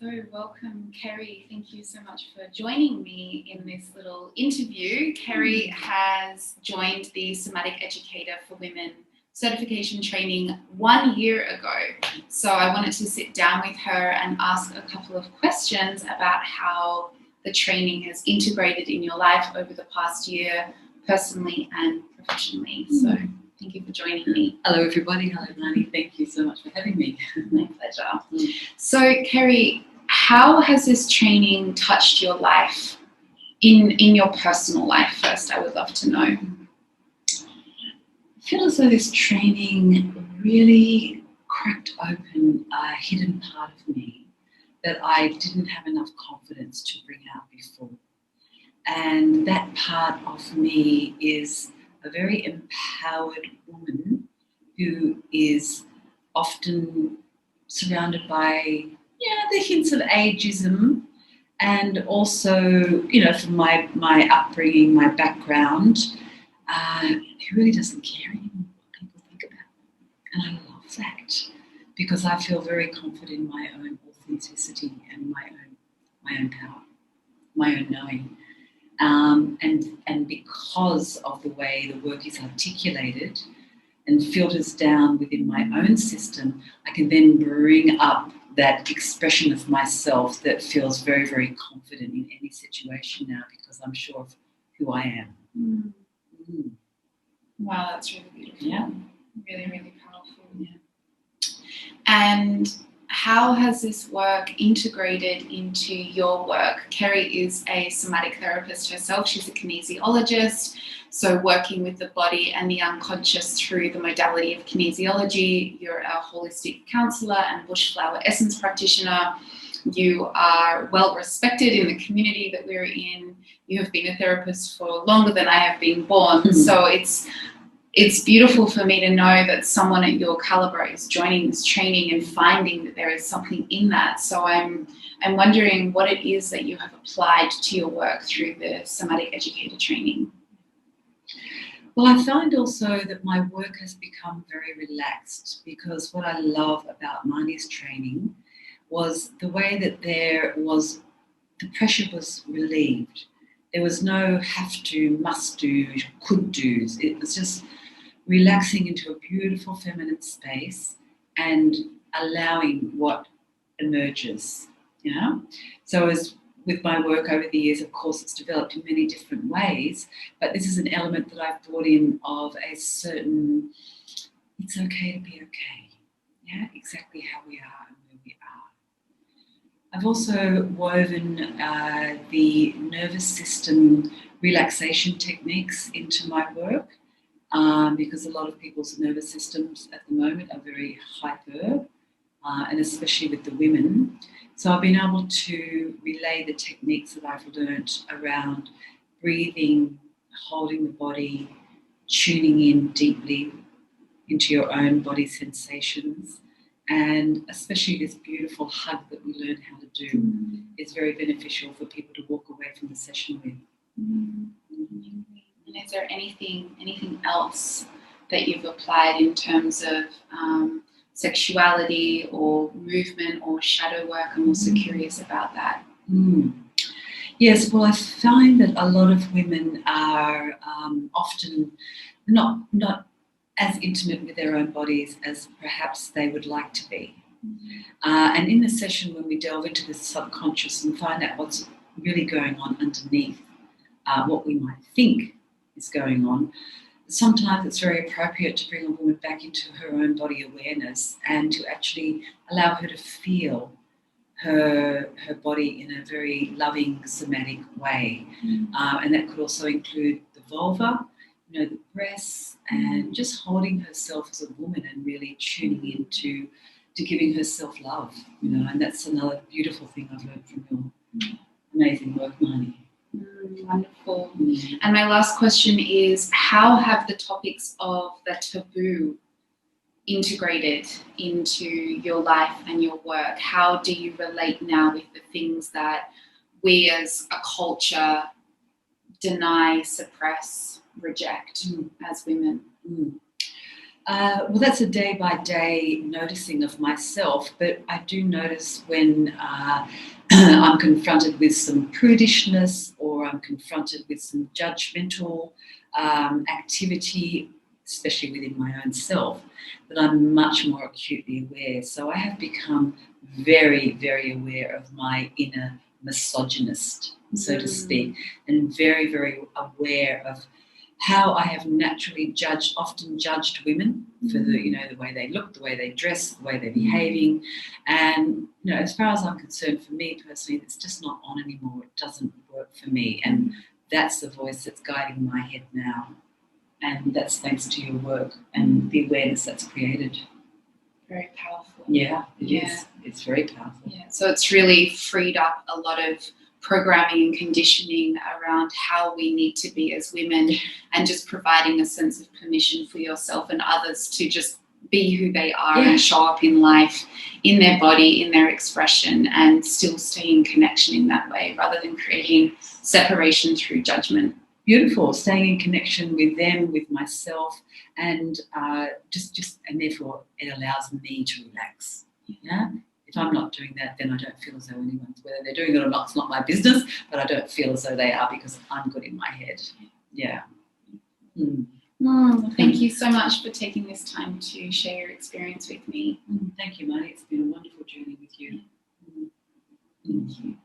So welcome, Kerry. Thank you so much for joining me in this little interview. Kerry has joined the Somatic Educator for Women certification training 1 year ago. So I wanted to sit down with her and ask a couple of questions about how the training has integrated in your life over the past year, personally and professionally. So thank you for joining me. Hello, everybody. Hello, Lani. Thank you so much for having me. My pleasure. So, Kerry, how has this training touched your life in your personal life first? I would love to know. I feel as though this training really cracked open a hidden part of me that I didn't have enough confidence to bring out before. And that part of me is a very empowered woman who is often surrounded by, the hints of ageism, and also, from my upbringing, my background, who really doesn't care anymore what people think about them. And I love that because I feel very confident in my own authenticity and my own power, my own knowing. And because of the way the work is articulated and filters down within my own system, I can then bring up that expression of myself that feels very, very confident in any situation now because I'm sure of who I am. Wow, that's really beautiful. Yeah. Really, really powerful. Yeah. And how has this work integrated into your work? Kerry is a somatic therapist herself. She's a kinesiologist, so working with the body and the unconscious through the modality of kinesiology. You're a holistic counsellor and bushflower essence practitioner. You are well respected in the community that we're in. You have been a therapist for longer than I have been born. So it's beautiful for me to know that someone at your caliber is joining this training and finding that there is something in that. So I'm wondering what it is that you have applied to your work through the Somatic Educator training. Well, I find also that my work has become very relaxed because what I love about Mani's training was the way that the pressure was relieved. There was no have to, must do, could do's. It was just relaxing into a beautiful feminine space and allowing what emerges, So as with my work over the years, of course, it's developed in many different ways, but this is an element that I've brought in of a certain, it's okay to be okay, exactly how we are and where we are. I've also woven the nervous system relaxation techniques into my work because a lot of people's nervous systems at the moment are very hyper, and especially with the women. So I've been able to relay the techniques that I've learnt around breathing, holding the body, tuning in deeply into your own body sensations, and especially this beautiful hug that we learn how to do is very beneficial for people to walk away from the session with. And is there anything else that you've applied in terms of sexuality or movement or shadow work? I'm also curious about that. Yes, well, I find that a lot of women are often not as intimate with their own bodies as perhaps they would like to be. And in the session, when we delve into the subconscious and find out what's really going on underneath what we might think is going on, sometimes it's very appropriate to bring a woman back into her own body awareness and to actually allow her to feel her body in a very loving, somatic way. And that could also include the vulva, the breasts, and just holding herself as a woman and really tuning into giving herself love, and that's another beautiful thing I've learned from your amazing work, Mani. Wonderful. And my last question is, how have the topics of the taboo integrated into your life and your work? How do you relate now with the things that we as a culture deny, suppress, reject as women? Well, that's a day-by-day noticing of myself, but I do notice when I'm confronted with some prudishness or I'm confronted with some judgmental activity, especially within my own self, that I'm much more acutely aware. So I have become very, very aware of my inner misogynist, so to speak, and very, very aware of how I have naturally often judged women for the way they look, the way they dress, the way they're behaving. And, as far as I'm concerned, for me personally, it's just not on anymore. It doesn't work for me. And that's the voice that's guiding my head now. And that's thanks to your work and the awareness that's created. Very powerful. Yeah, it is. It's very powerful. Yeah. So it's really freed up a lot of programming and conditioning around how we need to be as women, and just providing a sense of permission for yourself and others to just be who they are and show up in life, in their body, in their expression, and still stay in connection in that way, rather than creating separation through judgment. Beautiful. Staying in connection with them, with myself, and and therefore it allows me to relax. Yeah. If I'm not doing that, then I don't feel as though anyone's, whether they're doing it or not, it's not my business, but I don't feel as though they are because I'm good in my head. Yeah. Thank you so much for taking this time to share your experience with me. Thank you, Marnie. It's been a wonderful journey with you. Thank you.